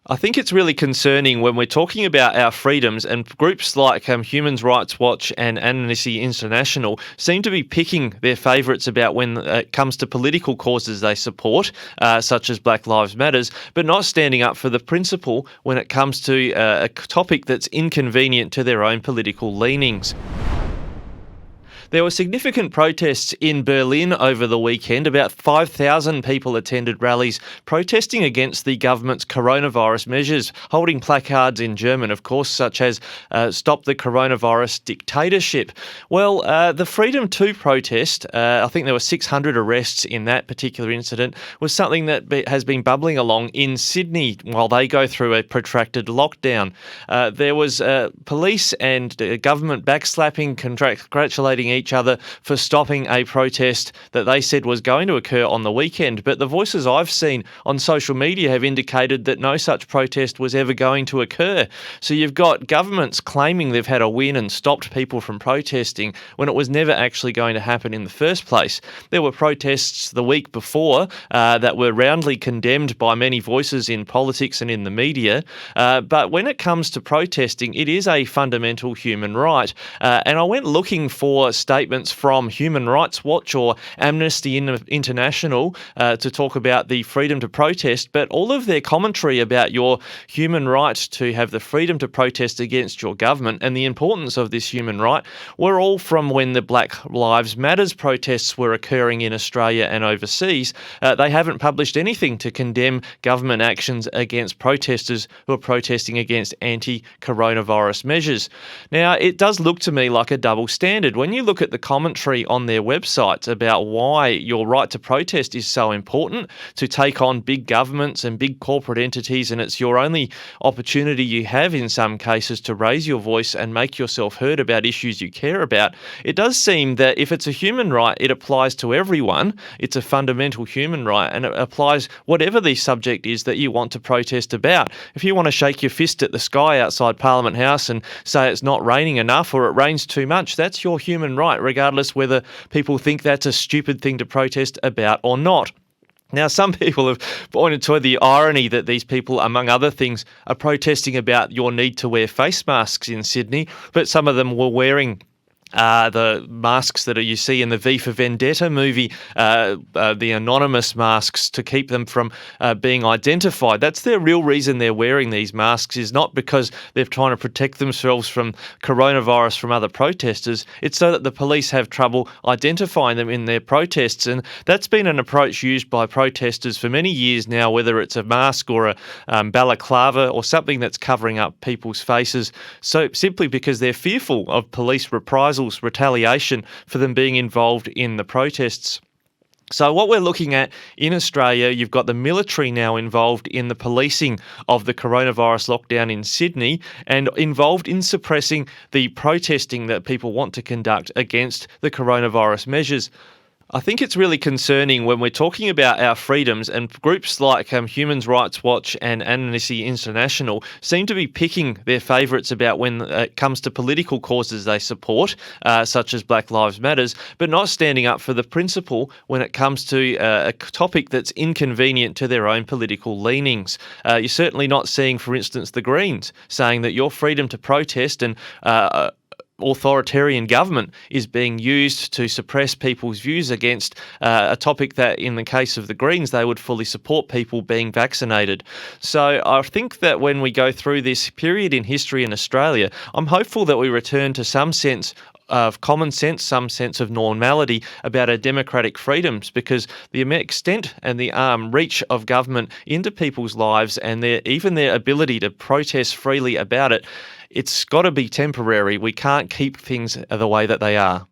I think it's really concerning when we're talking about our freedoms, and groups like Human Rights Watch and Amnesty International seem to be picking their favourites about when it comes to political causes they support, such as Black Lives Matters, but not standing up for the principle when it comes to a topic that's inconvenient to their own political leanings. There were significant protests in Berlin over the weekend. About 5,000 people attended rallies protesting against the government's coronavirus measures, holding placards in German, of course, such as Stop the Coronavirus Dictatorship. Well, the freedom to protest, I think there were 600 arrests in that particular incident, was something that has been bubbling along in Sydney while they go through a protracted lockdown. There was police and government backslapping, congratulating each other for stopping a protest that they said was going to occur on the weekend. But the voices I've seen on social media have indicated that no such protest was ever going to occur. So you've got governments claiming they've had a win and stopped people from protesting when it was never actually going to happen in the first place. There were protests the week before that were roundly condemned by many voices in politics and in the media. But when it comes to protesting, it is a fundamental human right. And I went looking for statements from Human Rights Watch or Amnesty International to talk about the freedom to protest, but all of their commentary about your human right to have the freedom to protest against your government and the importance of this human right were all from when the Black Lives Matters protests were occurring in Australia and overseas. They haven't published anything to condemn government actions against protesters who are protesting against anti-coronavirus measures. Now, it does look to me like a double standard. When you look at the commentary on their websites about why your right to protest is so important, to take on big governments and big corporate entities, and it's your only opportunity you have in some cases to raise your voice and make yourself heard about issues you care about, it does seem that if it's a human right, it applies to everyone. It's a fundamental human right, and it applies whatever the subject is that you want to protest about. If you want to shake your fist at the sky outside Parliament House and say it's not raining enough or it rains too much, that's your human right, regardless whether people think that's a stupid thing to protest about or not. Now, some people have pointed to the irony that these people, among other things, are protesting about your need to wear face masks in Sydney, but some of them were wearing the masks that you see in the V for Vendetta movie, the anonymous masks to keep them from being identified. That's their real reason they're wearing these masks, is not because they're trying to protect themselves from coronavirus from other protesters. It's so that the police have trouble identifying them in their protests. And that's been an approach used by protesters for many years now, whether it's a mask or a balaclava or something that's covering up people's faces, so simply because they're fearful of police reprisals, retaliation for them being involved in the protests. So what we're looking at in Australia, you've got the military now involved in the policing of the coronavirus lockdown in Sydney and involved in suppressing the protesting that people want to conduct against the coronavirus measures. I think it's really concerning when we're talking about our freedoms, and groups like Human Rights Watch and Amnesty International seem to be picking their favourites about when it comes to political causes they support, such as Black Lives Matters, but not standing up for the principle when it comes to a topic that's inconvenient to their own political leanings. You're certainly not seeing, for instance, the Greens saying that your freedom to protest and authoritarian government is being used to suppress people's views against a topic that, in the case of the Greens, they would fully support people being vaccinated. So I think that when we go through this period in history in Australia, I'm hopeful that we return to some sense of common sense, some sense of normality about our democratic freedoms, because the extent and the reach of government into people's lives and even their ability to protest freely about it, it's got to be temporary. We can't keep things the way that they are.